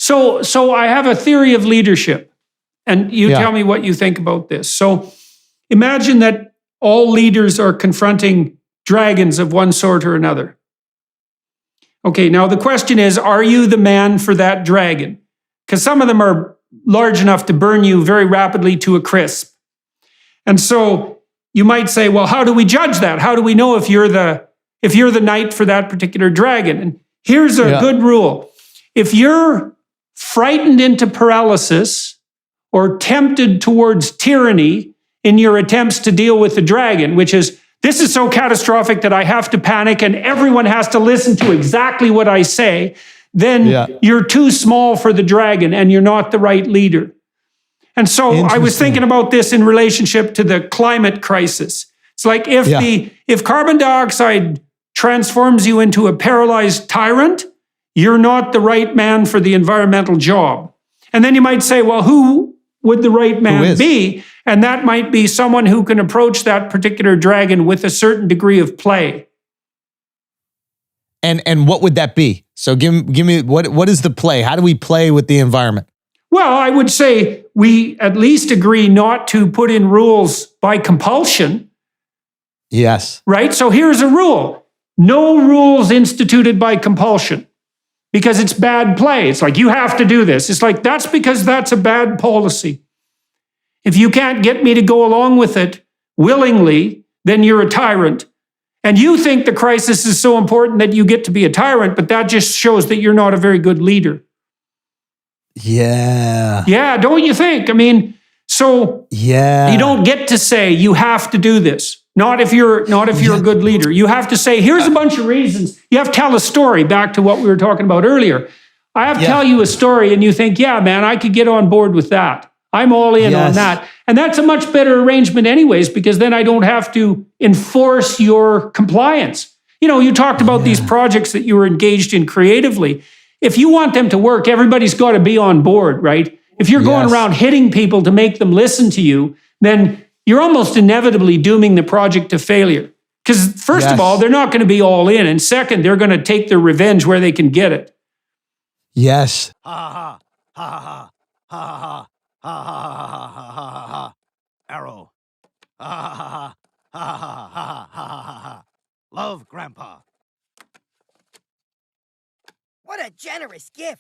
So I have a theory of leadership, and you Yeah. tell me what you think about this. So imagine that all leaders are confronting dragons of one sort or another. Okay, now the question is, are you the man for that dragon? Because some of them are large enough to burn you very rapidly to a crisp. And so you might say, well, how do we judge that? How do we know if you're the knight for that particular dragon? And here's a good rule. If you're frightened into paralysis or tempted towards tyranny in your attempts to deal with the dragon, which is, this is so catastrophic that I have to panic and everyone has to listen to exactly what I say, then you're too small for the dragon and you're not the right leader. And so I was thinking about this in relationship to the climate crisis. It's like if carbon dioxide transforms you into a paralyzed tyrant, you're not the right man for the environmental job. And then you might say, well, who would the right man be? And that might be someone who can approach that particular dragon with a certain degree of play. And what would that be? So give me what is the play? How do we play with the environment? Well, I would say we at least agree not to put in rules by compulsion. Yes. Right? So here's a rule. No rules instituted by compulsion, because it's bad play. It's like, you have to do this. It's like, that's because that's a bad policy. If you can't get me to go along with it willingly, then you're a tyrant. And you think the crisis is so important that you get to be a tyrant, but that just shows that you're not a very good leader. Yeah. Yeah, don't you think? I mean, so you don't get to say you have to do this. Not if you're a good leader. You have to say, here's a bunch of reasons. You have to tell a story, back to what we were talking about earlier. I have to tell you a story and you think, yeah, man, I could get on board with that. I'm all in on that. And that's a much better arrangement anyways, because then I don't have to enforce your compliance. You know, you talked about these projects that you were engaged in creatively. If you want them to work, everybody's got to be on board, right? If you're going around hitting people to make them listen to you, then you're almost inevitably dooming the project to failure. Because first of all, they're not going to be all in. And second, they're going to take their revenge where they can get it. Yes. Ha ha ha ha ha ha ha ha ha ha ha ha. Arrow. Ha ha ha ha ha ha ha ha ha. Love, Grandpa. What a generous gift.